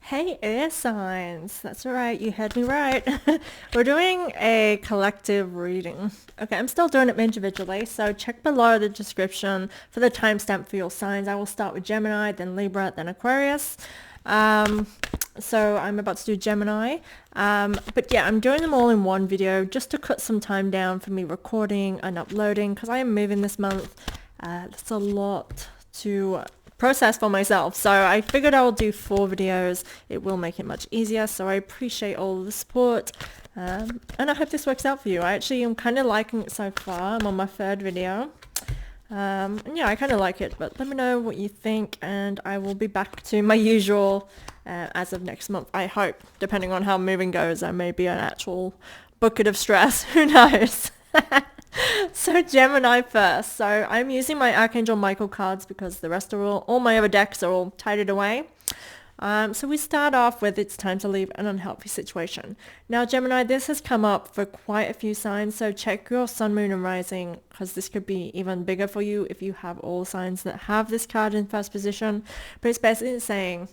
Hey, air signs. That's right, you heard me right. We're doing a collective reading. Okay, I'm still doing it individually, so check below the description for the timestamp for your signs. I will start with Gemini, then Libra, then Aquarius. Um, so I'm about to do Gemini. But yeah, I'm doing them all in one video just to cut some time down for me recording and uploading because I am moving this month. That's a lot to process for myself. So I figured I will do 4 videos. It will make it much easier. So I appreciate all the support. And I hope this works out for you. I actually am kind of liking it so far. I'm on my 3rd video. And yeah, I kind of like it, but let me know what you think and I will be back to my usual as of next month, I hope. Depending on how moving goes, I may be an actual bucket of stress. Who knows? So Gemini first. So I'm using my Archangel Michael cards because the rest of all my other decks are all tidied away. So we start off with it's time to leave an unhealthy situation. Now Gemini, this has come up for quite a few signs, so check your sun, moon and rising because this could be even bigger for you if you have all signs that have this card in first position. But it's basically saying,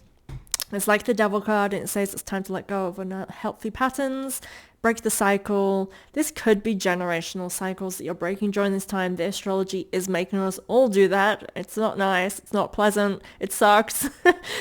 it's like the devil card and it says it's time to let go of unhealthy patterns, break the cycle. This could be generational cycles that you're breaking during this time. The astrology is making us all do that. It's not nice. It's not pleasant. It sucks.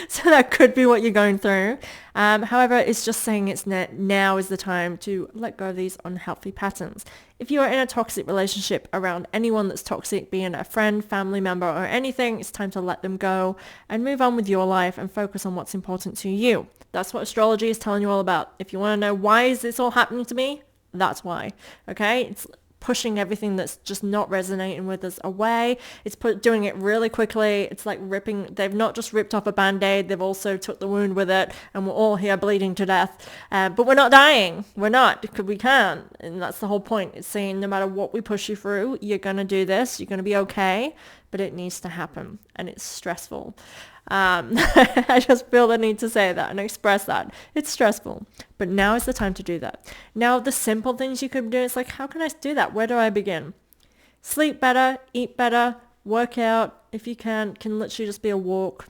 So that could be what you're going through. However, it's just saying now is the time to let go of these unhealthy patterns. If you are in a toxic relationship around anyone that's toxic, being a friend, family member, or anything, it's time to let them go and move on with your life and focus on what's important to you. That's what astrology is telling you all about. If you want to know why is this all happening to me, that's why. Okay? It's pushing everything that's just not resonating with us away. It's doing it really quickly. It's like ripping, they've not just ripped off a band-aid, they've also took the wound with it and we're all here bleeding to death. But we're not dying. We're not because we can't. And that's the whole point. It's saying no matter what we push you through, you're going to do this. You're going to be okay, but it needs to happen and it's stressful. I just feel the need to say that and express that. It's stressful, but now is the time to do that. Now, the simple things you could do, it's like, how can I do that? Where do I begin? Sleep better, eat better, work out. If you can literally just be a walk.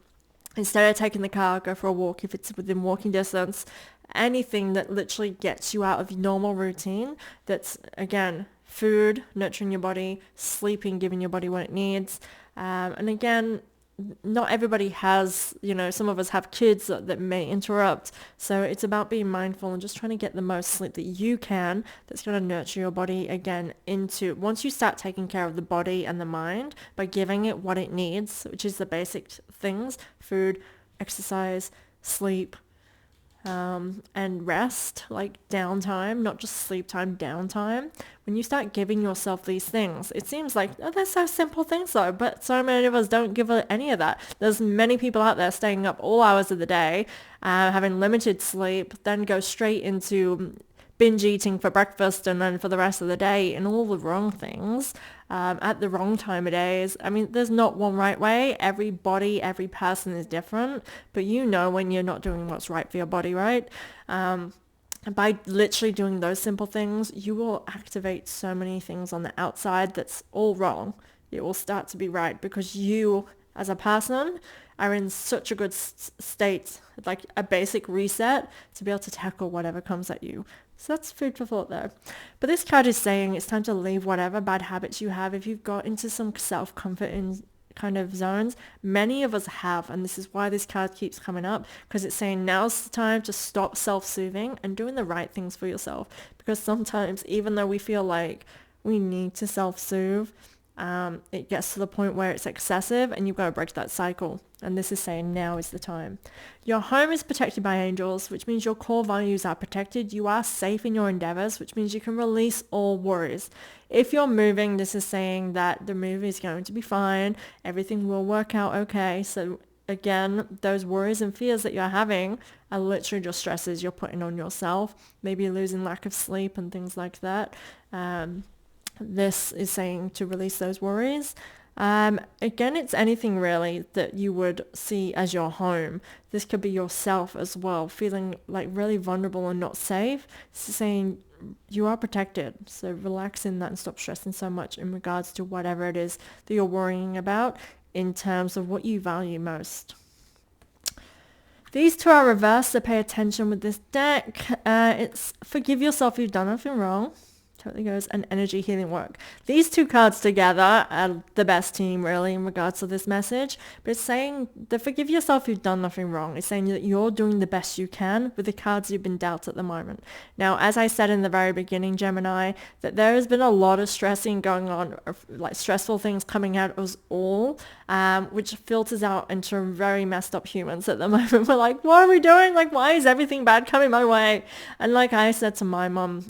Instead of taking the car, go for a walk if it's within walking distance. Anything that literally gets you out of your normal routine. That's, again, food, nurturing your body, sleeping, giving your body what it needs. And again, not everybody has, some of us have kids that may interrupt. So it's about being mindful and just trying to get the most sleep that you can that's going to nurture your body again into, once you start taking care of the body and the mind by giving it what it needs, which is the basic things, food, exercise, sleep, and rest, like downtime, not just sleep time, downtime. When you start giving yourself these things, it seems like, oh, they're so simple things though, but so many of us don't give any of that. There's many people out there staying up all hours of the day, having limited sleep, then go straight into binge eating for breakfast and then for the rest of the day and all the wrong things at the wrong time of days. I mean, there's not one right way. Every body, every person is different, but when you're not doing what's right for your body, right? By literally doing those simple things, you will activate so many things on the outside that's all wrong. It will start to be right because you, as a person, are in such a good state, like a basic reset to be able to tackle whatever comes at you. So that's food for thought there. But this card is saying it's time to leave whatever bad habits you have. If you've got into some self-comfort in kind of zones, many of us have, and this is why this card keeps coming up, because it's saying now's the time to stop self-soothing and doing the right things for yourself. Because sometimes, even though we feel like we need to self-soothe, it gets to the point where it's excessive and you've got to break that cycle. And this is saying now is the time. Your home is protected by angels, which means your core values are protected. You are safe in your endeavors, which means you can release all worries. If you're moving, this is saying that the move is going to be fine. Everything will work out okay. So again, those worries and fears that you're having are literally just stresses you're putting on yourself. Maybe losing lack of sleep and things like that. This is saying to release those worries. Again, it's anything really that you would see as your home. This could be yourself as well, feeling like really vulnerable and not safe. It's saying you are protected. So relax in that and stop stressing so much in regards to whatever it is that you're worrying about in terms of what you value most. These two are reversed, so pay attention with this deck. It's forgive yourself, you've done nothing wrong. Totally goes, and energy healing work. These two cards together are the best team really in regards to this message. But it's saying that forgive yourself, you've done nothing wrong. It's saying that you're doing the best you can with the cards you've been dealt at the moment. Now, as I said in the very beginning, Gemini, that there has been a lot of stressing going on, like stressful things coming out of us all, which filters out into very messed up humans at the moment. We're like, what are we doing? Like, why is everything bad coming my way? And like I said to my mom,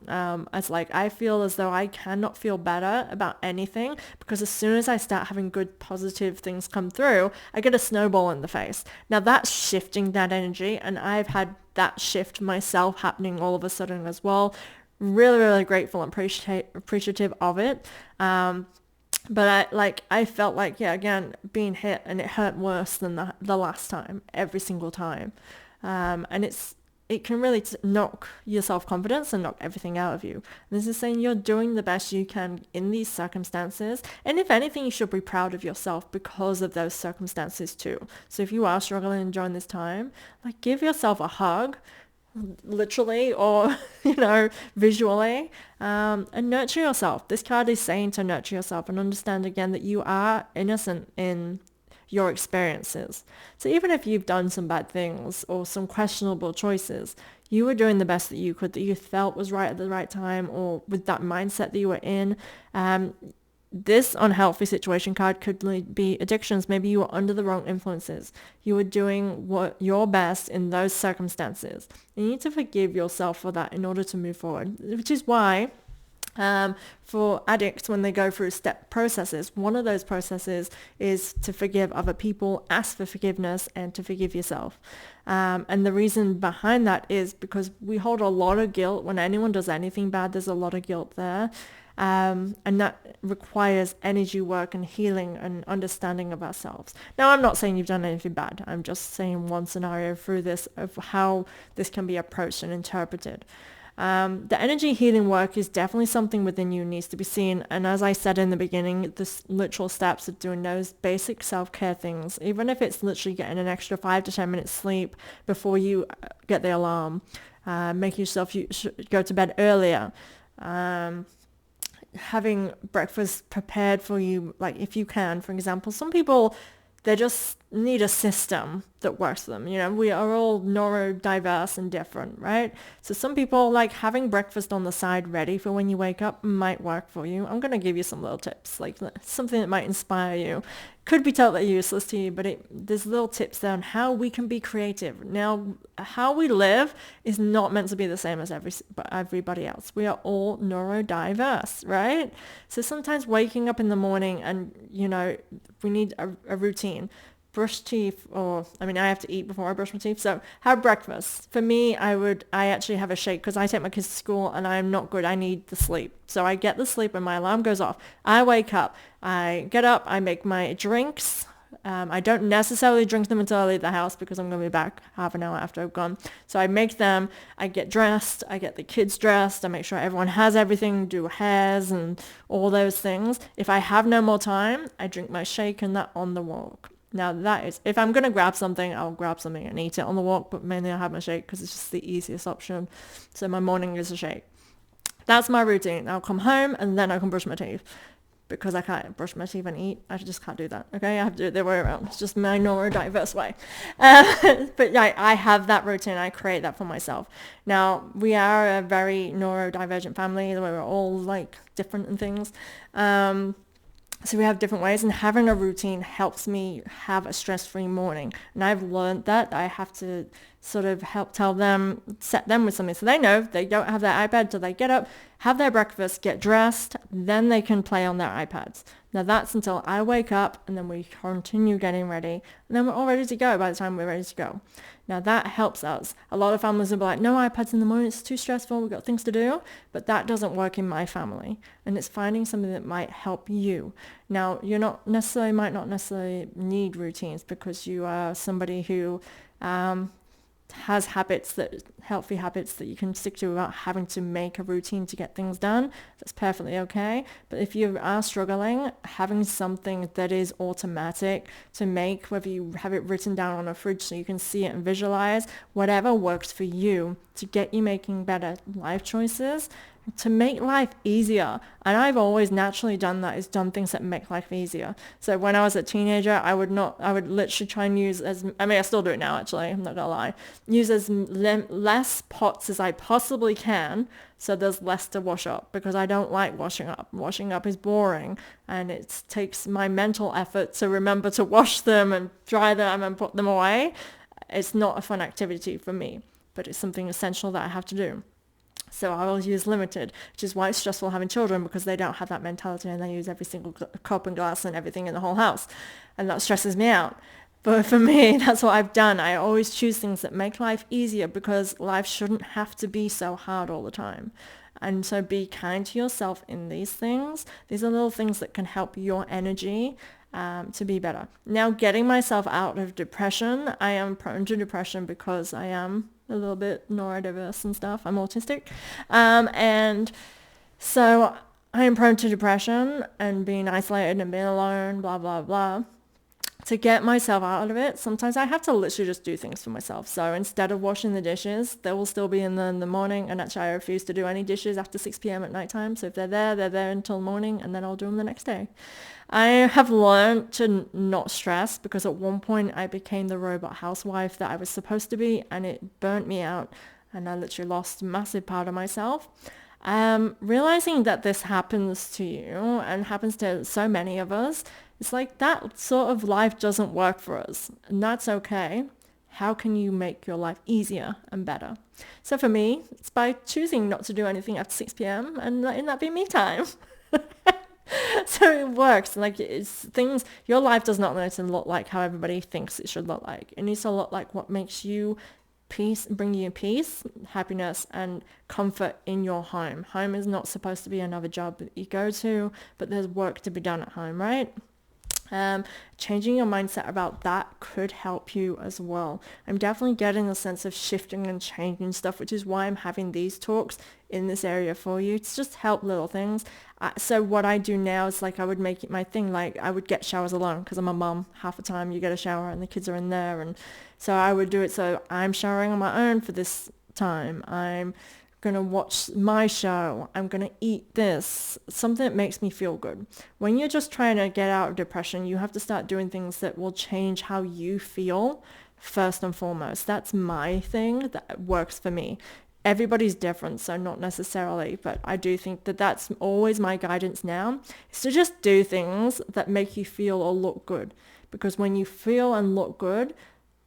it's like, I feel as though I cannot feel better about anything, because as soon as I start having good positive things come through, I get a snowball in the face. Now that's shifting that energy, and I've had that shift myself happening all of a sudden as well. Really, really grateful and appreciative of it. But I felt like, yeah, again, being hit, and it hurt worse than the last time, every single time. And it can really knock your self-confidence and knock everything out of you. And this is saying you're doing the best you can in these circumstances. And if anything, you should be proud of yourself because of those circumstances too. So if you are struggling during this time, like, give yourself a hug, literally, or visually, and nurture yourself. This card is saying to nurture yourself and understand again that you are innocent in your experiences. So even if you've done some bad things or some questionable choices, you were doing the best that you could, that you felt was right at the right time, or with that mindset that you were in. This unhealthy situation card could be addictions. Maybe you were under the wrong influences. You were doing your best in those circumstances. You need to forgive yourself for that in order to move forward, which is why for addicts, when they go through step processes, one of those processes is to forgive other people, ask for forgiveness, and to forgive yourself. And the reason behind that is because we hold a lot of guilt. When anyone does anything bad, there's a lot of guilt there. And that requires energy work and healing and understanding of ourselves. Now, I'm not saying you've done anything bad. I'm just saying one scenario through this of how this can be approached and interpreted. The energy healing work is definitely something within you needs to be seen. And as I said in the beginning, the literal steps of doing those basic self-care things, even if it's literally getting an extra 5 to 10 minutes sleep before you get the alarm, making yourself go to bed earlier, having breakfast prepared for you, like if you can. For example, some people, they just need a system that works for them. We are all neurodiverse and different, right? So some people, like having breakfast on the side ready for when you wake up might work for you. I'm going to give you some little tips, like something that might inspire you. Could be totally useless to you, but there's little tips there on how we can be creative. Now, how we live is not meant to be the same as everybody else. We are all neurodiverse, right? So sometimes waking up in the morning and, we need a routine. Brush teeth, I have to eat before I brush my teeth. So have breakfast. For me, I actually have a shake because I take my kids to school and I'm not good. I need the sleep. So I get the sleep and my alarm goes off. I wake up, I get up, I make my drinks. I don't necessarily drink them until I leave the house because I'm going to be back half an hour after I've gone. So I make them, I get dressed, I get the kids dressed, I make sure everyone has everything, do hairs and all those things. If I have no more time, I drink my shake and that on the walk. Now that is, if I'm going to grab something, I'll grab something and eat it on the walk, but mainly I have my shake because it's just the easiest option. So my morning is a shake. That's my routine. I'll come home and then I can brush my teeth. Because I can't brush my teeth and eat. I just can't do that. Okay, I have to do it the other way around. It's just my neurodiverse way. But yeah, I have that routine. I create that for myself. Now, we are a very neurodivergent family. We're all like different and things. So we have different ways, and having a routine helps me have a stress-free morning. And I've learned that I have to sort of help set them with something. So they know they don't have their iPad till they get up, have their breakfast, get dressed, then they can play on their iPads. Now that's until I wake up, and then we continue getting ready, and then we're all ready to go by the time we're ready to go. Now that helps us. A lot of families will be like, no iPads in the morning, it's too stressful, we've got things to do. But that doesn't work in my family. And it's finding something that might help you. Now, might not necessarily need routines because you are somebody who has healthy habits that you can stick to without having to make a routine to get things done, that's perfectly okay. But if you are struggling, having something that is automatic to make, whether you have it written down on a fridge so you can see it and visualize, whatever works for you to get you making better life choices, to make life easier. And I've always naturally done that, is done things that make life easier. So when I was a teenager, I would literally try and use I still do it now actually, I'm not gonna lie, use as less pots as I possibly can so there's less to wash up, because I don't like washing up. Washing up is boring, and it takes my mental effort to remember to wash them and dry them and put them away. It's not a fun activity for me, but it's something essential that I have to do. So I will use limited, which is why it's stressful having children, because they don't have that mentality and they use every single cup and glass and everything in the whole house. And that stresses me out. But for me, that's what I've done. I always choose things that make life easier, because life shouldn't have to be so hard all the time. And so be kind to yourself in these things. These are little things that can help your energy to be better. Now, getting myself out of depression. I am prone to depression because I am a little bit neurodiverse and stuff. I'm autistic. And so I am prone to depression and being isolated and being alone, blah, blah, blah. To get myself out of it, sometimes I have to literally just do things for myself. So instead of washing the dishes, they will still be in the morning. And actually, I refuse to do any dishes after 6 p.m. at nighttime. So if they're there until morning, and then I'll do them the next day. I have learned to not stress, because at one point I became the robot housewife that I was supposed to be, and it burnt me out, and I literally lost a massive part of myself. Realizing that this happens to you and happens to so many of us, it's like that sort of life doesn't work for us, and that's okay. How can you make your life easier and better? So for me, it's by choosing not to do anything after 6 p.m. and letting that be me time. So it works. Like, it's things, your life does not need to look like how everybody thinks it should look like. It needs to look like what makes you peace, bring you peace, happiness, and comfort in your home. Home is not supposed to be another job that you go to, but there's work to be done at home, right? Changing your mindset about that could help you as well. I'm definitely getting a sense of shifting and changing stuff, which is why I'm having these talks in this area for you. It's just help little things. So what I do now is, like, I would make it my thing. Like, I would get showers alone, because I'm a mum. Half the time you get a shower and the kids are in there. And so I would do it. So I'm showering on my own for this time. I'm going to watch my show. I'm going to eat this, something that makes me feel good. When you're just trying to get out of depression, you have to start doing things that will change how you feel first and foremost. That's my thing that works for me. Everybody's different, so not necessarily, but I do think that that's always my guidance now, is to just do things that make you feel or look good. Because when you feel and look good,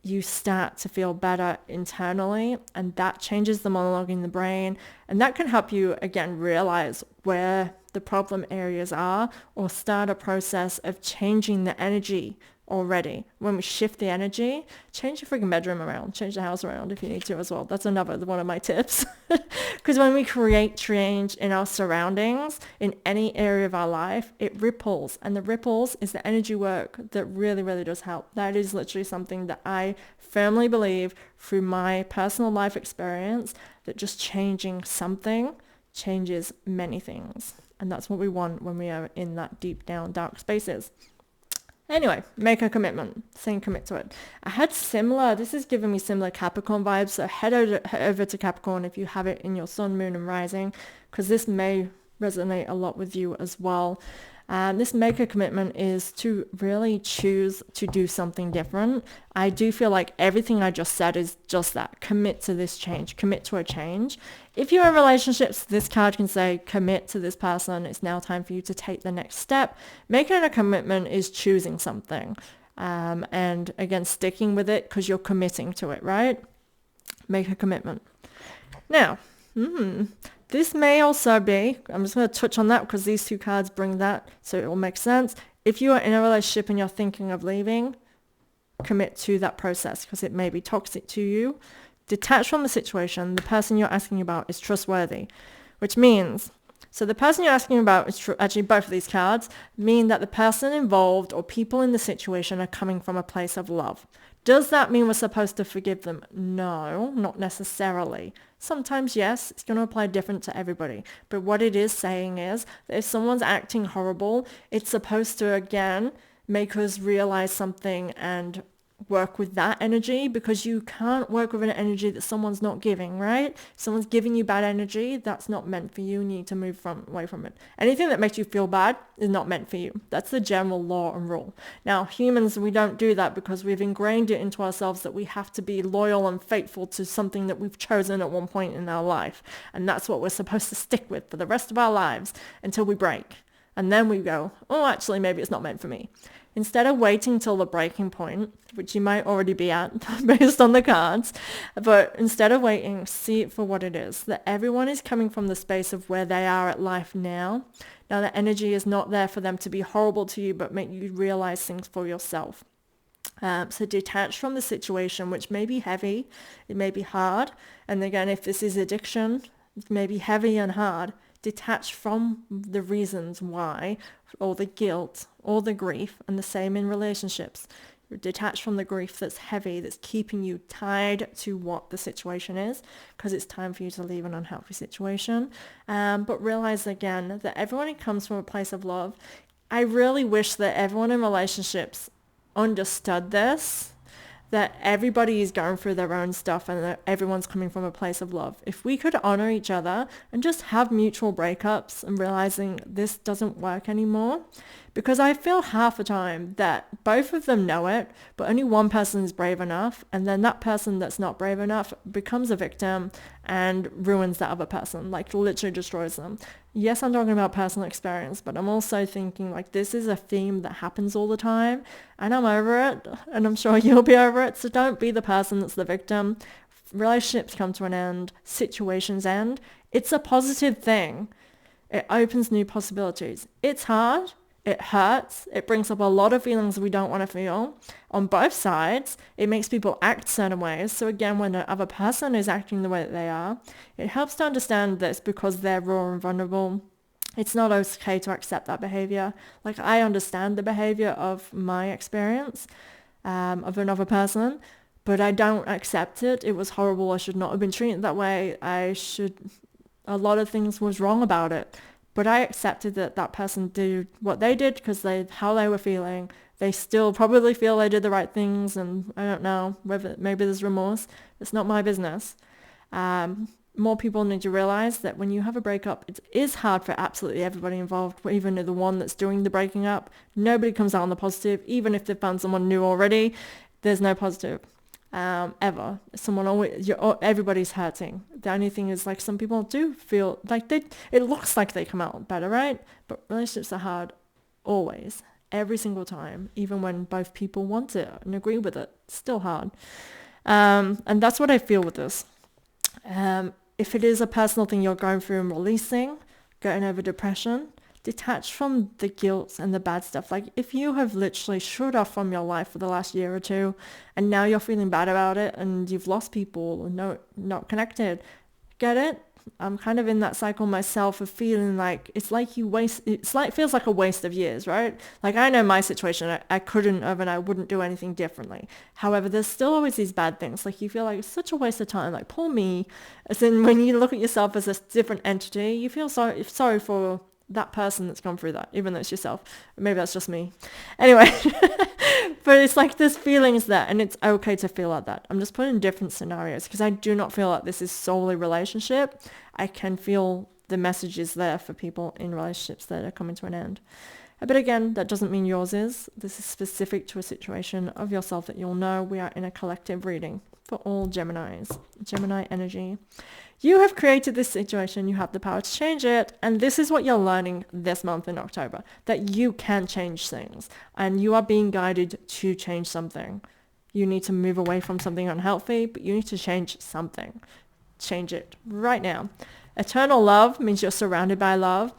you start to feel better internally, and that changes the monologue in the brain, and that can help you, again, realize where the problem areas are, or start a process of changing the energy already. When we shift the energy, change your freaking bedroom around, change the house around if you need to as well. That's another one of my tips. Because when we create change in our surroundings, in any area of our life, it ripples. And the ripples is the energy work that really, really does help. That is literally something that I firmly believe through my personal life experience, that just changing something changes many things. And that's what we want when we are in that deep down dark spaces. Anyway, make a commitment. Saying commit to it. I had similar, this is giving me similar Capricorn vibes. So head over to Capricorn if you have it in your sun, moon, and rising, because this may resonate a lot with you as well. This make a commitment is to really choose to do something different. I do feel like everything I just said is just that. Commit to this change. Commit to a change. If you're in relationships, this card can say commit to this person. It's now time for you to take the next step. Making a commitment is choosing something. And again, sticking with it because you're committing to it, right? Make a commitment. Now, this may also be, I'm just going to touch on that because these two cards bring that, so it will make sense. If you are in a relationship and you're thinking of leaving, commit to that process because it may be toxic to you. Detach from the situation. The person you're asking about is trustworthy, which means, so the person you're asking about is actually both of these cards mean that the person involved or people in the situation are coming from a place of love. Does that mean we're supposed to forgive them? No, not necessarily. Sometimes, yes, it's going to apply different to everybody. But what it is saying is that if someone's acting horrible, it's supposed to, again, make us realize something and work with that energy, because you can't work with an energy that someone's not giving, right? If someone's giving you bad energy, that's not meant for you. You need to move away from it. Anything that makes you feel bad is not meant for you. That's the general law and rule. Now, humans, we don't do that because we've ingrained it into ourselves that we have to be loyal and faithful to something that we've chosen at one point in our life. And that's what we're supposed to stick with for the rest of our lives until we break. And then we go, oh, actually, maybe it's not meant for me. Instead of waiting till the breaking point, which you might already be at based on the cards, but instead of waiting, see it for what it is, that everyone is coming from the space of where they are at life now. Now, the energy is not there for them to be horrible to you, but make you realize things for yourself. So detach from the situation, which may be heavy, it may be hard. And again, if this is addiction, it may be heavy and hard. Detach from the reasons why, or the guilt, or the grief, and the same in relationships. You're detached from the grief that's heavy, that's keeping you tied to what the situation is, because it's time for you to leave an unhealthy situation. But realize again that everyone comes from a place of love. I really wish that everyone in relationships understood this, that everybody is going through their own stuff and that everyone's coming from a place of love. If we could honor each other and just have mutual breakups and realizing this doesn't work anymore, because I feel half the time that both of them know it, but only one person is brave enough, and then that person that's not brave enough becomes a victim and ruins that other person, like literally destroys them. Yes, I'm talking about personal experience, but I'm also thinking like this is a theme that happens all the time, and I'm over it, and I'm sure you'll be over it. So don't be the person that's the victim. Relationships come to an end, situations end. It's a positive thing. It opens new possibilities. It's hard. It hurts. It brings up a lot of feelings we don't want to feel on both sides. It makes people act certain ways. So again, when the other person is acting the way that they are, it helps to understand this because they're raw and vulnerable. It's not okay to accept that behavior. Like, I understand the behavior of my experience of another person, but I don't accept it. It was horrible. I should not have been treated that way. A lot of things was wrong about it. But I accepted that that person did what they did because how they were feeling. They still probably feel they did the right things, and I don't know whether maybe there's remorse. It's not my business. More people need to realize that when you have a breakup, it is hard for absolutely everybody involved, even the one that's doing the breaking up. Nobody comes out on the positive. Even if they've found someone new already, there's no positive. Ever. Everybody's hurting. The only thing is, like, some people do feel like it looks like they come out better, right? But relationships are hard always, every single time, even when both people want it and agree with it. It's still hard. And that's what I feel with this. If it is a personal thing you're going through and releasing, getting over depression, detach from the guilt and the bad stuff. Like, if you have literally shut off from your life for the last year or two and now you're feeling bad about it and you've lost people and not connected, get it? I'm kind of in that cycle myself of feeling like it's like feels like a waste of years, right? Like, I know my situation, I couldn't have and I wouldn't do anything differently. However, there's still always these bad things. Like, you feel like it's such a waste of time. Like, poor me. As in, when you look at yourself as a different entity, you feel sorry for that person that's gone through that, even though it's yourself. Maybe that's just me. Anyway, but it's like this feelings there, and it's okay to feel like that. I'm just putting different scenarios because I do not feel like this is solely relationship. I can feel the messages there for people in relationships that are coming to an end. But again, that doesn't mean yours is. This is specific to a situation of yourself that you'll know. We are in a collective reading for all Geminis, Gemini energy. You have created this situation. You have the power to change it. And this is what you're learning this month in October, that you can change things and you are being guided to change something. You need to move away from something unhealthy, but you need to change something. Change it right now. Eternal love means you're surrounded by love.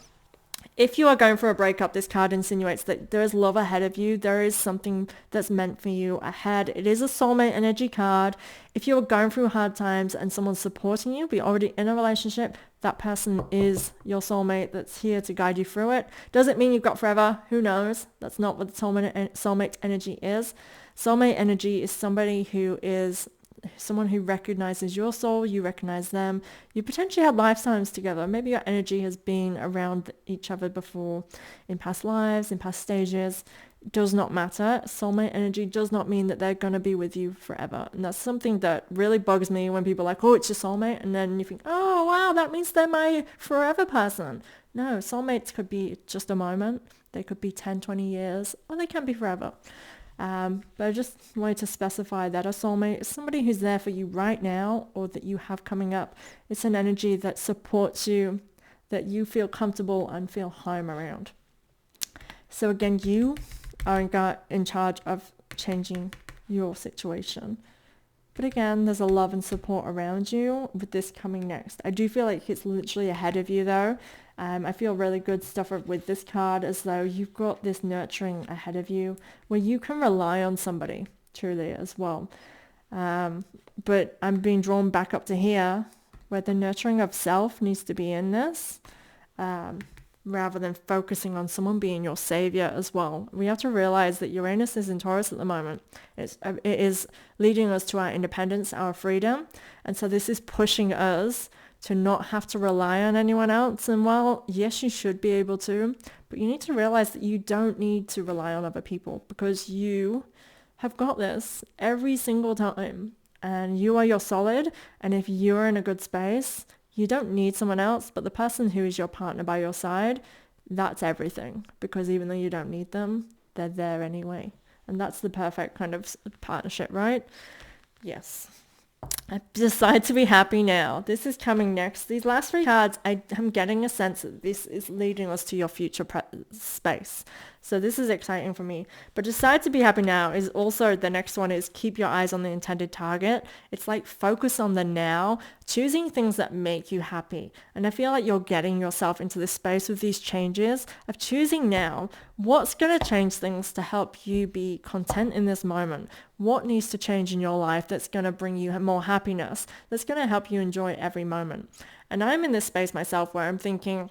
If you are going for a breakup, this card insinuates that there is love ahead of you. There is something that's meant for you ahead. It is a soulmate energy card. If you are going through hard times and someone's supporting you, but you're already in a relationship, that person is your soulmate that's here to guide you through it. Does it mean you've got forever? Who knows? That's not what the soulmate energy is. Soulmate energy is someone who recognizes your soul, you recognize them. You potentially had lifetimes together. Maybe your energy has been around each other before in past lives, in past stages. Does not matter. Soulmate energy does not mean that they're going to be with you forever. And that's something that really bugs me when people are like, oh, it's your soulmate. And then you think, oh, wow, that means they're my forever person. No, soulmates could be just a moment. They could be 10, 20 years, or they can be forever. But I just wanted to specify that a soulmate is somebody who's there for you right now or that you have coming up. It's an energy that supports you, that you feel comfortable and feel home around. So again, you are in charge of changing your situation. But again, there's a love and support around you with this coming next. I do feel like it's literally ahead of you though. I feel really good stuff with this card, as though you've got this nurturing ahead of you where you can rely on somebody truly as well. But I'm being drawn back up to here where the nurturing of self needs to be in this, rather than focusing on someone being your savior as well. We have to realize that Uranus is in Taurus at the moment. It is leading us to our independence, our freedom. And so this is pushing us to not have to rely on anyone else. And while, yes, you should be able to, but you need to realize that you don't need to rely on other people because you have got this every single time. And you are your solid. And if you're in a good space, you don't need someone else, but the person who is your partner by your side, that's everything. Because even though you don't need them, they're there anyway. And that's the perfect kind of partnership, right? Yes. I decide to be happy now. This is coming next. These last three cards, I am getting a sense that this is leading us to your future space. So this is exciting for me. But decide to be happy now is also, the next one is keep your eyes on the intended target. It's like focus on the now, choosing things that make you happy. And I feel like you're getting yourself into this space with these changes of choosing now what's going to change things to help you be content in this moment. What needs to change in your life that's going to bring you more happiness, that's going to help you enjoy every moment. And I'm in this space myself where I'm thinking,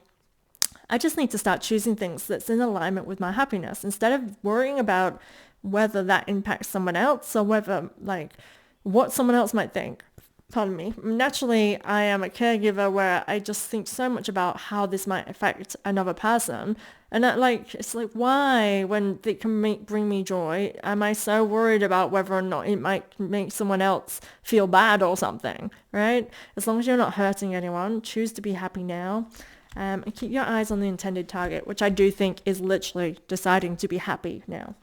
I just need to start choosing things that's in alignment with my happiness instead of worrying about whether that impacts someone else or whether, like, what someone else might think. Pardon me. Naturally, I am a caregiver where I just think so much about how this might affect another person. And it's like, why, when it can bring me joy, am I so worried about whether or not it might make someone else feel bad or something, right? As long as you're not hurting anyone, choose to be happy now. And keep your eyes on the intended target, which I do think is literally deciding to be happy now.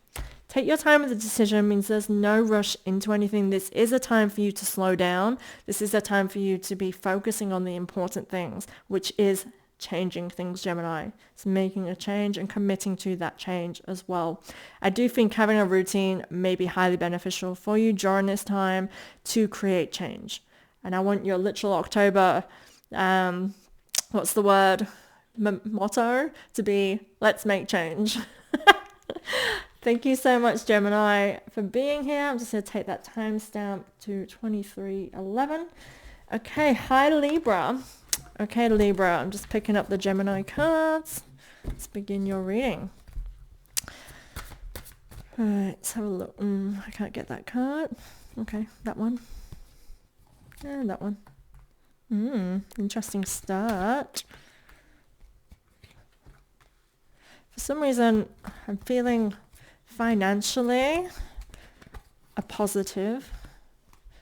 Take your time with the decision means there's no rush into anything. This is a time for you to slow down. This is a time for you to be focusing on the important things, which is changing things, Gemini. It's making a change and committing to that change as well. I do think having a routine may be highly beneficial for you during this time to create change. And I want your literal October, what's the word, motto to be, let's make change. Thank you so much, Gemini, for being here. I'm just going to take that timestamp to 23:11. Okay, hi, Libra. Okay, Libra, I'm just picking up the Gemini cards. Let's begin your reading. All right, let's have a look. I can't get that card. Okay, that one. And that one. Interesting start. For some reason, I'm feeling financially a positive.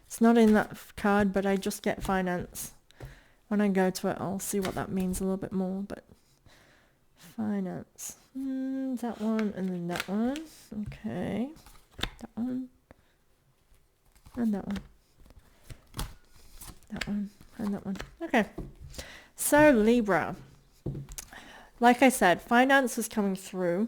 It's not in that card, but I just get finance. When I go to it, I'll see what that means a little bit more, but finance. That one and then that one. Okay. That one. And that one. That one. And that one. Okay. So Libra. Like I said, finance is coming through.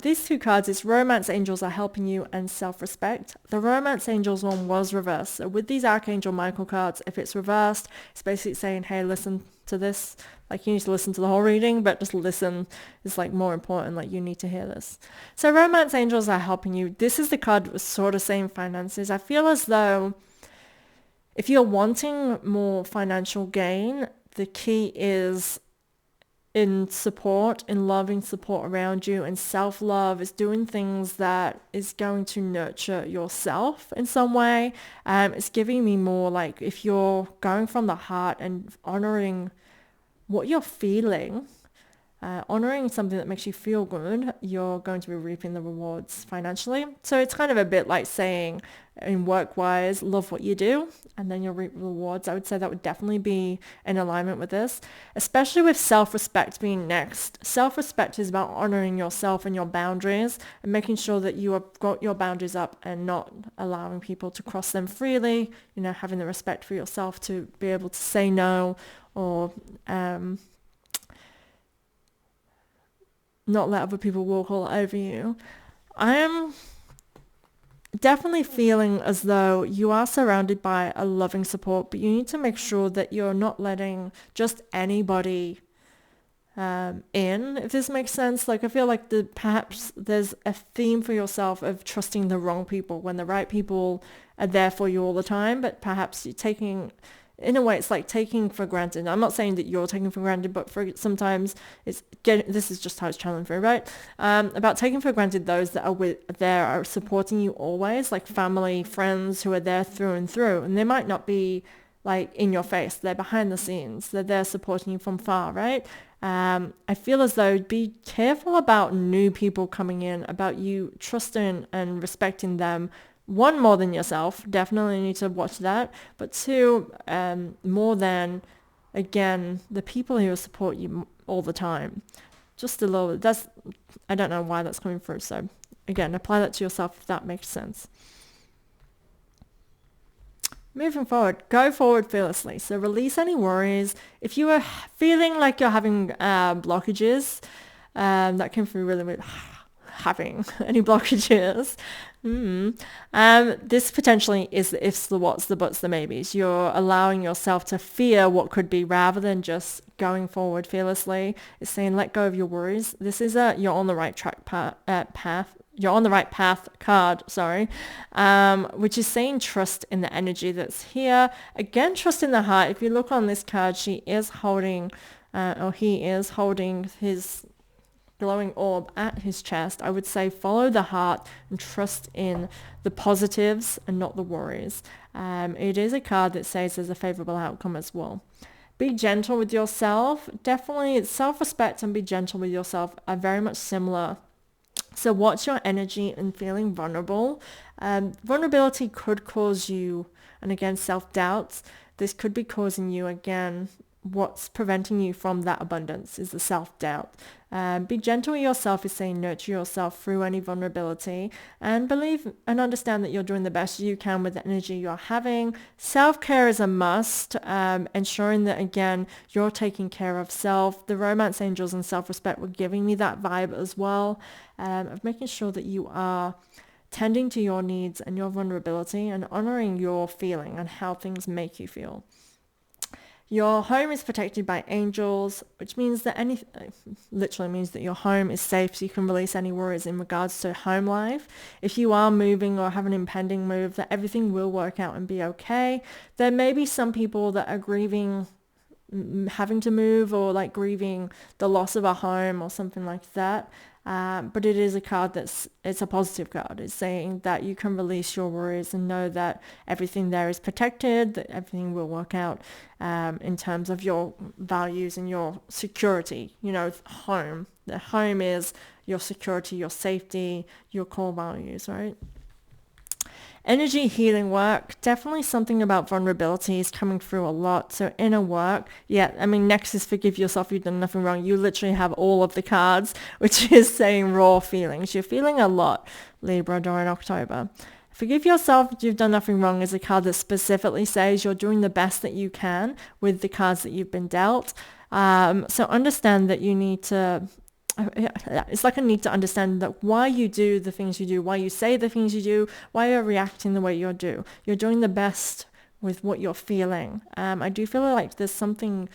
These two cards is Romance Angels are helping you and self-respect. The Romance Angels one was reversed. So with these Archangel Michael cards, if it's reversed, it's basically saying, hey, listen to this. Like, you need to listen to the whole reading, but just listen is like more important. Like, you need to hear this. So Romance Angels are helping you. This is the card that was sort of saying finances. I feel as though if you're wanting more financial gain, the key is in support, in loving support around you, and self-love is doing things that is going to nurture yourself in some way. It's giving me more like if you're going from the heart and honoring what you're feeling, honoring something that makes you feel good, you're going to be reaping the rewards financially. So it's kind of a bit like saying in work-wise, love what you do, and then you'll reap rewards. I would say that would definitely be in alignment with this, especially with self-respect being next. Self-respect is about honoring yourself and your boundaries and making sure that you have got your boundaries up and not allowing people to cross them freely, having the respect for yourself to be able to say no or not let other people walk all over you. I am definitely feeling as though you are surrounded by a loving support, but you need to make sure that you're not letting just anybody in, if this makes sense. Like I feel like perhaps there's a theme for yourself of trusting the wrong people when the right people are there for you all the time, but perhaps you're taking, in a way, it's like taking for granted. I'm not saying that you're taking for granted, but sometimes this is just how it's channeling through, right? About taking for granted those that are supporting you always, like family, friends who are there through and through. And they might not be like in your face. They're behind the scenes. They're there supporting you from far, right? I feel as though be careful about new people coming in, about you trusting and respecting them. One, more than yourself, definitely need to watch that. But two, more than, again, the people who support you all the time. Just a little, I don't know why that's coming through. So again, apply that to yourself if that makes sense. Moving forward, go forward fearlessly. So release any worries. If you are feeling like you're having blockages, that came through really weird. Having any blockages. This potentially is the ifs, the whats, the buts, the maybes. You're allowing yourself to fear what could be rather than just going forward fearlessly. It's saying let go of your worries. This is you're on the right path. You're on the right path card, sorry, which is saying trust in the energy that's here. Again, trust in the heart. If you look on this card, she is holding, or he is holding his glowing orb at his chest. I would say follow the heart and trust in the positives and not the worries. It is a card that says there's a favorable outcome as well. Be gentle with yourself. Definitely self-respect and be gentle with yourself are very much similar. So watch your energy and feeling vulnerable. Vulnerability could cause you, and again, self-doubts. This could be causing you, again, what's preventing you from that abundance is the self-doubt. Be gentle with yourself is saying nurture yourself through any vulnerability and believe and understand that you're doing the best you can with the energy you're having. Self-care is a must, ensuring that, again, you're taking care of self. The romance angels and self-respect were giving me that vibe as well, of making sure that you are tending to your needs and your vulnerability and honoring your feeling and how things make you feel. Your home is protected by angels, which means that literally means that your home is safe, so you can release any worries in regards to home life. If you are moving or have an impending move, that everything will work out and be okay. There may be some people that are grieving having to move or like grieving the loss of a home or something like that. But it is a card it's a positive card. It's saying that you can release your worries and know that everything there is protected, that everything will work out in terms of your values and your security. Home. The home is your security, your safety, your core values, right? Energy healing work, definitely something about vulnerability is coming through a lot. So inner work, next is forgive yourself, you've done nothing wrong. You literally have all of the cards, which is saying raw feelings. You're feeling a lot, Libra, during October. Forgive yourself, you've done nothing wrong is a card that specifically says you're doing the best that you can with the cards that you've been dealt. So understand that you need to... It's like a need to understand that why you do the things you do, why you say the things you do, why you're reacting the way you do. You're doing the best with what you're feeling. I do feel like there's something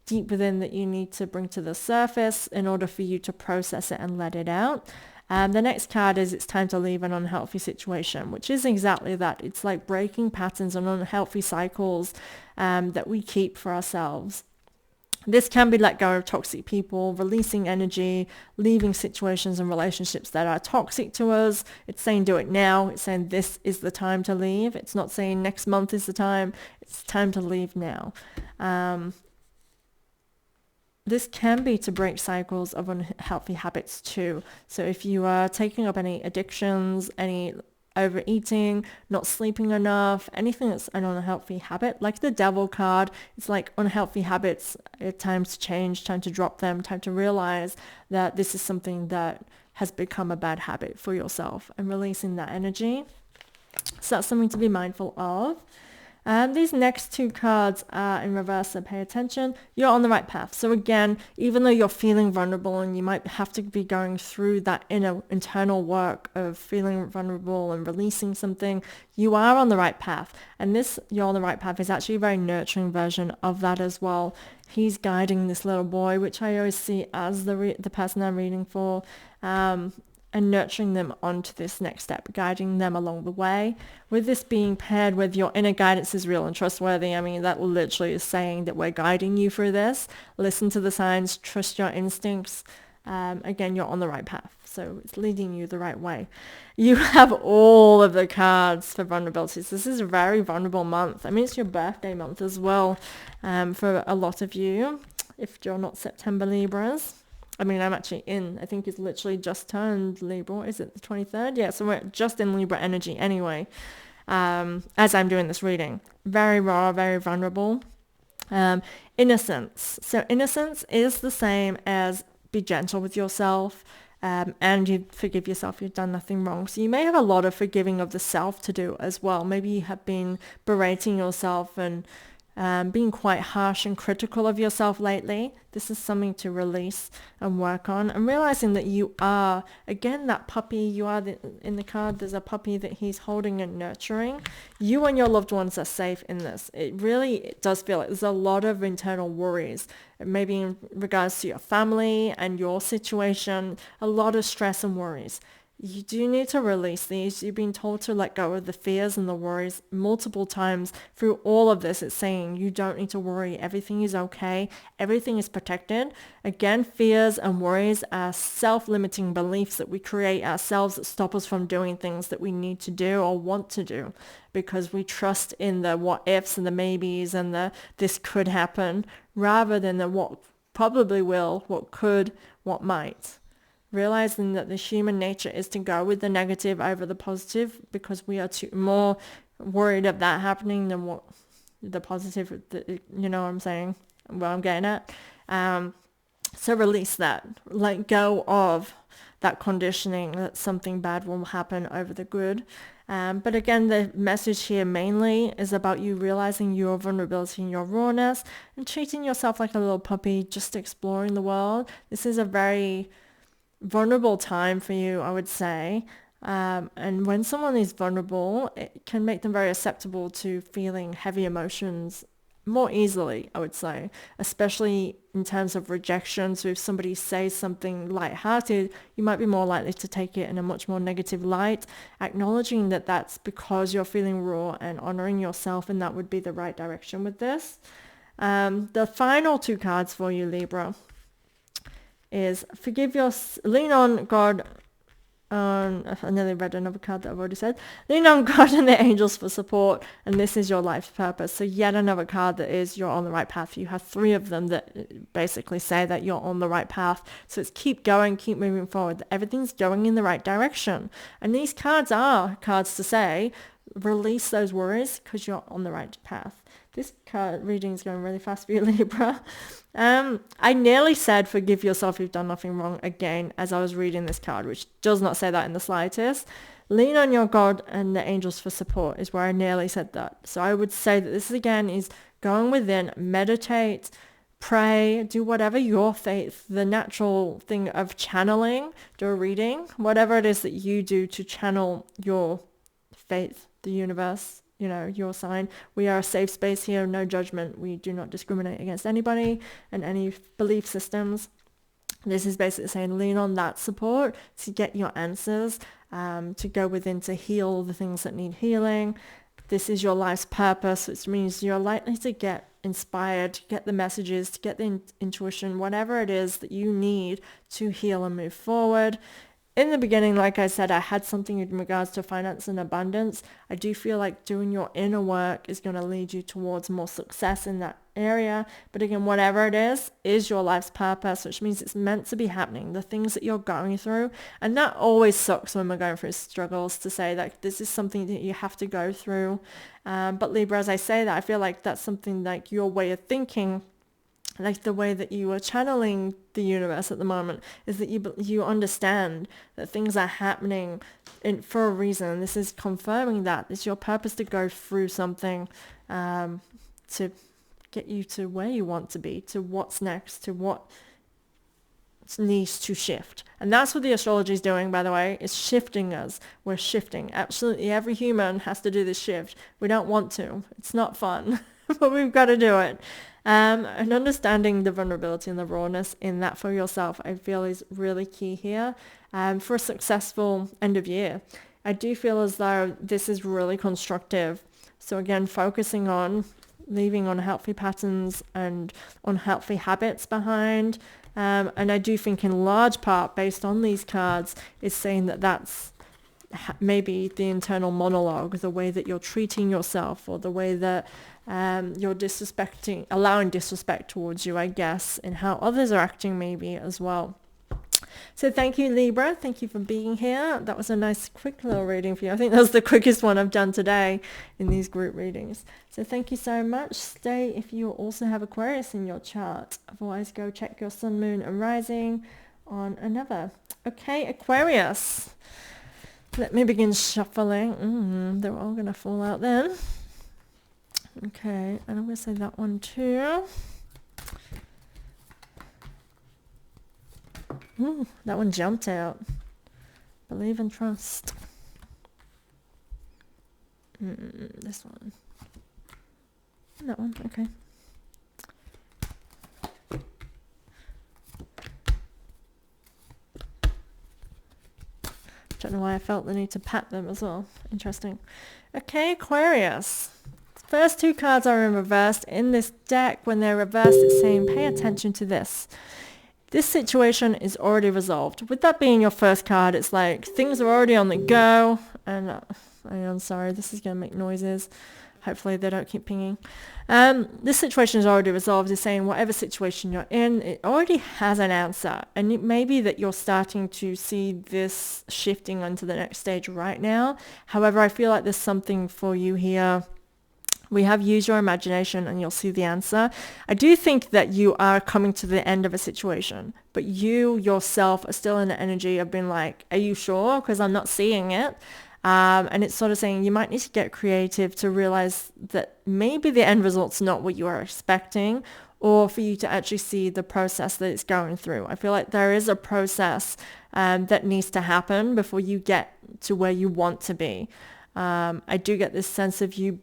deep within that you need to bring to the surface in order for you to process it and let it out. The next card is it's time to leave an unhealthy situation, which is exactly that. It's like breaking patterns and unhealthy cycles that we keep for ourselves. This can be let go of toxic people, releasing energy, leaving situations and relationships that are toxic to us. It's saying do it now. It's saying this is the time to leave. It's not saying next month is the time. It's time to leave now. This can be to break cycles of unhealthy habits too. So if you are taking up any addictions, any overeating, not sleeping enough, anything that's an unhealthy habit, like the devil card, it's like unhealthy habits, time to change, time to drop them, time to realize that this is something that has become a bad habit for yourself and releasing that energy. So that's something to be mindful of. These next two cards are in reverse, so pay attention. You're on the right path. So again, even though you're feeling vulnerable and you might have to be going through that internal work of feeling vulnerable and releasing something, you are on the right path. And this you're on the right path is actually a very nurturing version of that as well. He's guiding this little boy, which I always see as the person I'm reading for. And nurturing them onto this next step, guiding them along the way. With this being paired with your inner guidance is real and trustworthy, I mean, that literally is saying that we're guiding you through this. Listen to the signs, trust your instincts. Again, you're on the right path. So it's leading you the right way. You have all of the cards for vulnerabilities. This is a very vulnerable month. I mean, it's your birthday month as well for a lot of you, if you're not September Libras. I mean, I'm actually I think it's literally just turned Libra. Is it the 23rd? Yeah, so we're just in Libra energy anyway, as I'm doing this reading. Very raw, very vulnerable. Innocence. So innocence is the same as be gentle with yourself, and you forgive yourself. You've done nothing wrong. So you may have a lot of forgiving of the self to do as well. Maybe you have been berating yourself and being quite harsh and critical of yourself lately. This is something to release and work on, and realizing that you are, again, that puppy. You are in the card, there's a puppy that he's holding and nurturing. You and your loved ones are safe in this. It does feel like there's a lot of internal worries, maybe in regards to your family and your situation, a lot of stress and worries. You do need to release these. You've been told to let go of the fears and the worries multiple times through all of this. It's saying you don't need to worry. Everything is okay. Everything is protected. Again, fears and worries are self-limiting beliefs that we create ourselves that stop us from doing things that we need to do or want to do, because we trust in the what ifs and the maybes and the this could happen rather than the what probably will, what could, what might. Realizing that the human nature is to go with the negative over the positive, because we are more worried of that happening than what the positive, you know what I'm saying, what I'm getting at. So release that, let go of that conditioning that something bad will happen over the good. But again, the message here mainly is about you realizing your vulnerability and your rawness and treating yourself like a little puppy, just exploring the world. This is a very vulnerable time for you, I would say. And when someone is vulnerable, it can make them very susceptible to feeling heavy emotions more easily, I would say, especially in terms of rejection. So if somebody says something lighthearted, you might be more likely to take it in a much more negative light, acknowledging that that's because you're feeling raw and honoring yourself, and that would be the right direction with this. The final two cards for you, Libra, is lean on God. I nearly read another card that I've already said. Lean on God and the angels for support, and this is your life's purpose. So yet another card that is you're on the right path. You have three of them that basically say that you're on the right path. So it's keep going, keep moving forward. Everything's going in the right direction. And these cards are cards to say, release those worries because you're on the right path. This card reading is going really fast for you, Libra. I nearly said forgive yourself, you've done nothing wrong again as I was reading this card, which does not say that in the slightest. Lean on your God and the angels for support is where I nearly said that. So I would say that this again is going within, meditate, pray, do whatever your faith, the natural thing of channeling, do a reading, whatever it is that you do to channel your faith, the universe, your sign. We are a safe space here, no judgment. We do not discriminate against anybody and any belief systems. This is basically saying lean on that support to get your answers, to go within to heal the things that need healing. This is your life's purpose, which means you're likely to get inspired, to get the messages, to get the intuition, whatever it is that you need to heal and move forward. In the beginning, like I said, I had something in regards to finance and abundance. I do feel like doing your inner work is going to lead you towards more success in that area. But again, whatever it is your life's purpose, which means it's meant to be happening, the things that you're going through. And that always sucks when we're going through struggles, to say that this is something that you have to go through. But Libra, as I say that, I feel like that's something like your way of thinking, like the way that you are channeling the universe at the moment, is that you understand that things are happening for a reason. This is confirming that it's your purpose to go through something, to get you to where you want to be, to what's next, to what needs to shift. And that's what the astrology is doing, by the way. It's shifting us. We're shifting. Absolutely every human has to do this shift. We don't want to. It's not fun, but we've got to do it. And understanding the vulnerability and the rawness in that for yourself, I feel, is really key here for a successful end of year. I do feel as though this is really constructive. So again, focusing on leaving unhealthy patterns and unhealthy habits behind. And I do think in large part, based on these cards, is saying that that's maybe the internal monologue, the way that you're treating yourself, or the way that you're allowing disrespect towards you, I guess, and how others are acting maybe as well. So thank you, Libra. Thank you for being here. That was a nice quick little reading for you. I think that was the quickest one I've done today in these group readings. So thank you so much. Stay if you also have Aquarius in your chart. Otherwise, go check your sun, moon and rising on another. Okay, Aquarius. Let me begin shuffling. They're all going to fall out then. Okay, and I'm going to say that one too. That one jumped out. Believe and trust. This one. That one, okay. Don't know why I felt the need to pat them as well. Interesting. Okay, Aquarius. First two cards are in reversed in this deck. When they're reversed, it's saying pay attention to this. This situation is already resolved. With that being your first card, it's like things are already on the go. And I'm sorry, this is going to make noises. Hopefully they don't keep pinging. This situation is already resolved. It's saying whatever situation you're in, it already has an answer. And it may be that you're starting to see this shifting onto the next stage right now. However, I feel like there's something for you here. We have use your imagination and you'll see the answer. I do think that you are coming to the end of a situation, but you yourself are still in the energy of being like, are you sure? Because I'm not seeing it. And it's sort of saying you might need to get creative to realize that maybe the end result's not what you are expecting, or for you to actually see the process that it's going through. I feel like there is a process that needs to happen before you get to where you want to be. I do get this sense of you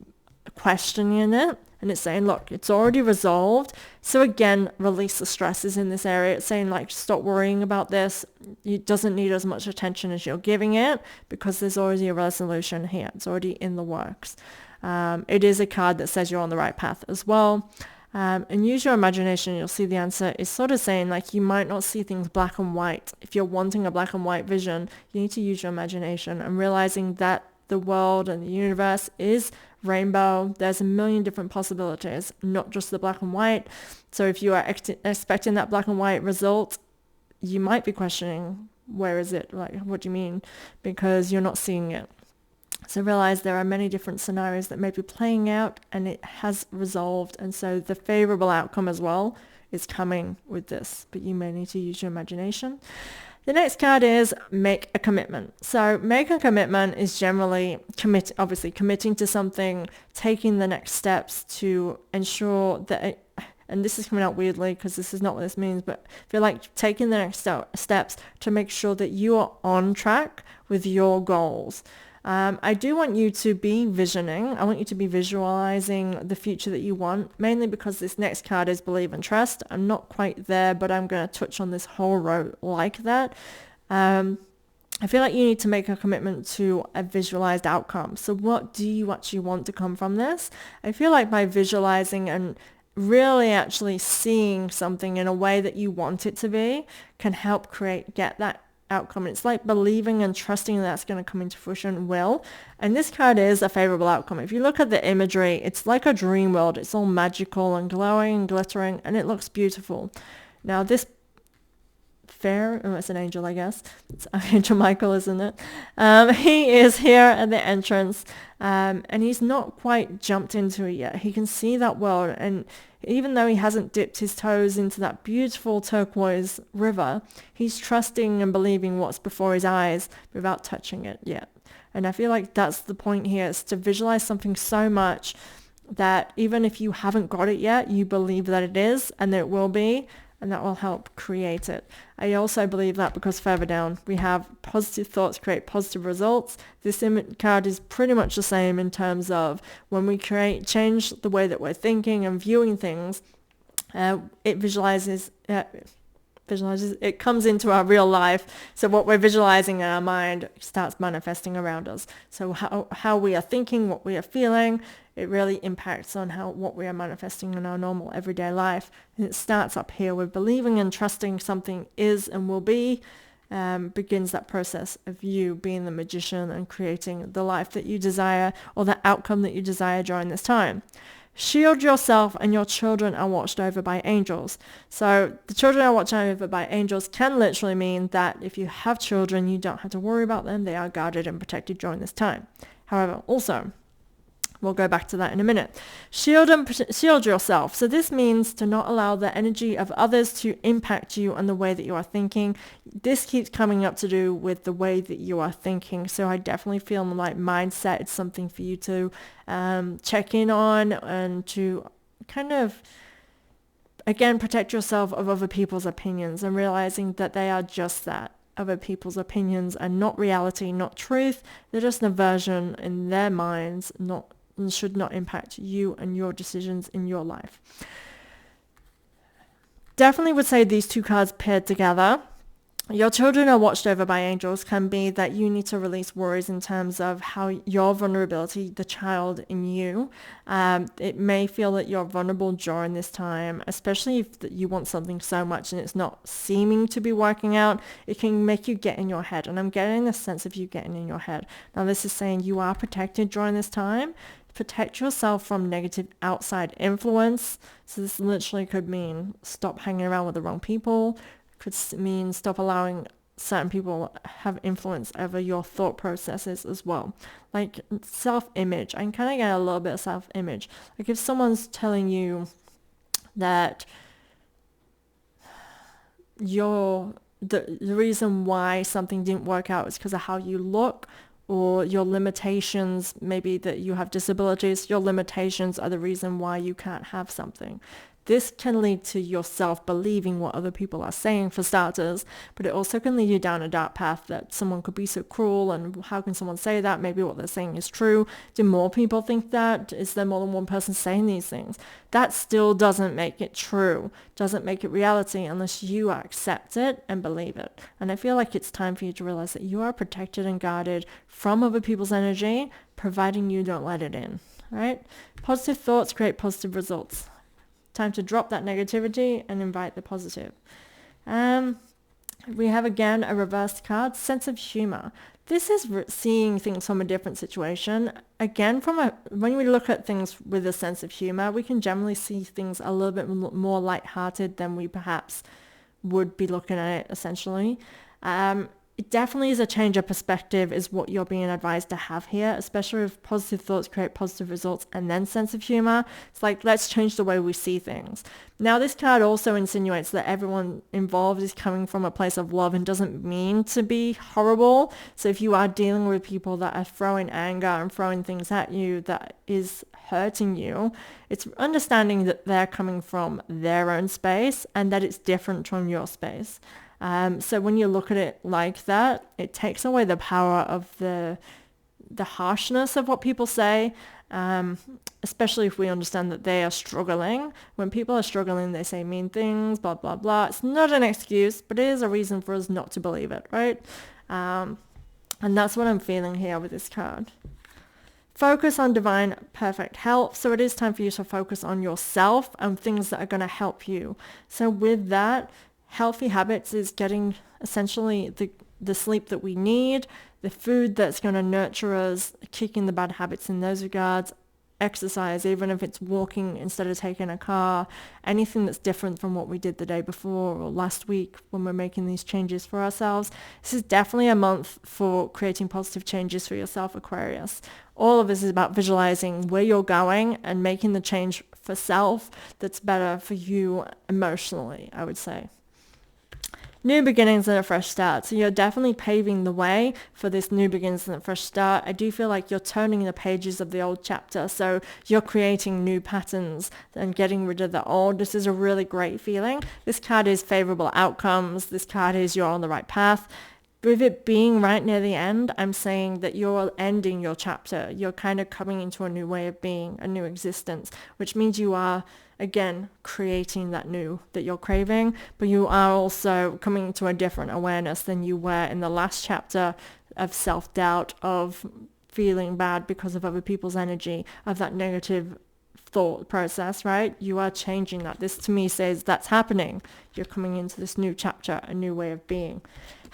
questioning it, and it's saying, look, it's already resolved. So again, release the stresses in this area. It's saying, like, stop worrying about this. It doesn't need as much attention as you're giving it, because there's already a resolution here. It's already in the works. It is a card that says you're on the right path as well. And use your imagination. You'll see the answer is sort of saying, like, you might not see things black and white. If you're wanting a black and white vision, you need to use your imagination and realizing that the world and the universe is rainbow. There's a million different possibilities, not just the black and white. So if you are expecting that black and white result, you might be questioning, where is it? Like, what do you mean? Because you're not seeing it. So realize there are many different scenarios that may be playing out, and it has resolved. And so the favorable outcome as well is coming with this, but you may need to use your imagination. The next card is make a commitment. So make a commitment is generally committing to something, taking the next steps to ensure that and this is coming out weirdly because this is not what this means, but I feel like taking the next steps to make sure that you are on track with your goals. I do want you to be visioning. I want you to be visualizing the future that you want, mainly because this next card is believe and trust. I'm not quite there, but I'm going to touch on this whole row like that. I feel like you need to make a commitment to a visualized outcome. So what do you actually want to come from this? I feel like by visualizing and really actually seeing something in a way that you want it to be can help get that outcome. It's like believing and trusting that's going to come into fruition will. And this card is a favorable outcome. If you look at the imagery, it's like a dream world. It's all magical and glowing and glittering, and it looks beautiful. Now this it's an angel, I guess. It's Archangel Michael, isn't it? He is here at the entrance, and he's not quite jumped into it yet. He can see that world, and even though he hasn't dipped his toes into that beautiful turquoise river, he's trusting and believing what's before his eyes without touching it yet. And I feel like that's the point here, is to visualize something so much that even if you haven't got it yet, you believe that it is and that it will be, and that will help create it. I also believe that because further down we have positive thoughts create positive results. This card is pretty much the same in terms of when we change the way that we're thinking and viewing things, it visualizes, it comes into our real life. So what we're visualizing in our mind starts manifesting around us. So how we are thinking, what we are feeling, it really impacts on what we are manifesting in our normal everyday life. And it starts up here with believing and trusting something is and will be, begins that process of you being the magician and creating the life that you desire or the outcome that you desire during this time. Shield yourself and your children are watched over by angels. So the children are watched over by angels can literally mean that if you have children, you don't have to worry about them. They are guarded and protected during this time. However, also, we'll go back to that in a minute. Shield yourself. So this means to not allow the energy of others to impact you and the way that you are thinking. This keeps coming up to do with the way that you are thinking. So I definitely feel like mindset is something for you to check in on and to kind of, again, protect yourself of other people's opinions and realizing that they are just that. Other people's opinions are not reality, not truth. They're just an aversion in their minds, and should not impact you and your decisions in your life. Definitely would say these two cards paired together. Your children are watched over by angels can be that you need to release worries in terms of how your vulnerability, the child in you, it may feel that you're vulnerable during this time, especially if you want something so much and it's not seeming to be working out. It can make you get in your head, and I'm getting the sense of you getting in your head. Now this is saying you are protected during this time. Protect yourself from negative outside influence. So this literally could mean stop hanging around with the wrong people. Could mean stop allowing certain people have influence over your thought processes as well. Like self-image. I can kind of get a little bit of self-image. Like if someone's telling you that the reason why something didn't work out is because of how you look, or your limitations, maybe that you have disabilities, your limitations are the reason why you can't have something. This can lead to yourself believing what other people are saying, for starters, but it also can lead you down a dark path that someone could be so cruel, and how can someone say that? Maybe what they're saying is true. Do more people think that? Is there more than one person saying these things? That still doesn't make it true, doesn't make it reality unless you accept it and believe it. And I feel like it's time for you to realize that you are protected and guarded from other people's energy, providing you don't let it in, right? Positive thoughts create positive results. Time to drop that negativity and invite the positive. We have again a reversed card, sense of humor. This is seeing things from a different situation. Again, when we look at things with a sense of humor, we can generally see things a little bit more lighthearted than we perhaps would be looking at it essentially. It definitely is a change of perspective is what you're being advised to have here, especially if positive thoughts create positive results and then sense of humor. It's like, let's change the way we see things. Now, this card also insinuates that everyone involved is coming from a place of love and doesn't mean to be horrible. So if you are dealing with people that are throwing anger and throwing things at you that is hurting you, it's understanding that they're coming from their own space and that it's different from your space. So when you look at it like that, it takes away the power of the harshness of what people say, especially if we understand that they are struggling. When people are struggling, they say mean things, blah, blah, blah. It's not an excuse, but it is a reason for us not to believe it, right? And that's what I'm feeling here with this card. focus on divine perfect health. So it is time for you to focus on yourself and things that are going to help you. So with that, healthy habits is getting essentially the sleep that we need, the food that's going to nurture us, kicking the bad habits in those regards, exercise, even if it's walking instead of taking a car, anything that's different from what we did the day before or last week when we're making these changes for ourselves. This is definitely a month for creating positive changes for yourself, Aquarius. All of this is about visualizing where you're going and making the change for self that's better for you emotionally, I would say. New beginnings and a fresh start. So you're definitely paving the way for this new beginnings and a fresh start. I do feel like you're turning the pages of the old chapter. So you're creating new patterns and getting rid of the old. This is a really great feeling. This card is favorable outcomes. This card is you're on the right path. With it being right near the end, I'm saying that you're ending your chapter. You're kind of coming into a new way of being, a new existence, which means you are, again, creating that new that you're craving, but you are also coming into a different awareness than you were in the last chapter of self-doubt, of feeling bad because of other people's energy, of that negative thought process, right? You are changing that. This to me says that's happening. You're coming into this new chapter, a new way of being.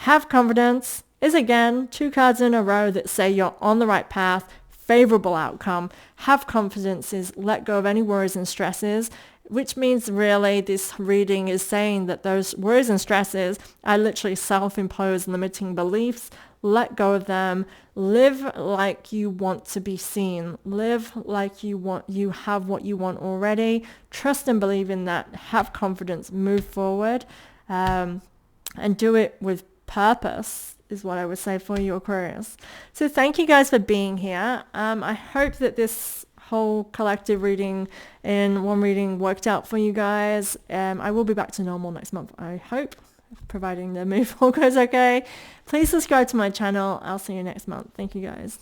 Have confidence is again 2 cards in a row that say you're on the right path, favorable outcome. Have confidence is let go of any worries and stresses, which means really this reading is saying that those worries and stresses are literally self-imposed limiting beliefs. Let go of them. Live like you want to be seen. Live like you have what you want already. Trust and believe in that. Have confidence. Move forward. And do it with purpose is what I would say for you, Aquarius. So thank you guys for being here. I hope that this whole collective reading in one reading worked out for you guys. I will be back to normal next month, I hope, providing the move all goes okay. Please subscribe to my channel. I'll see you next month. Thank you guys.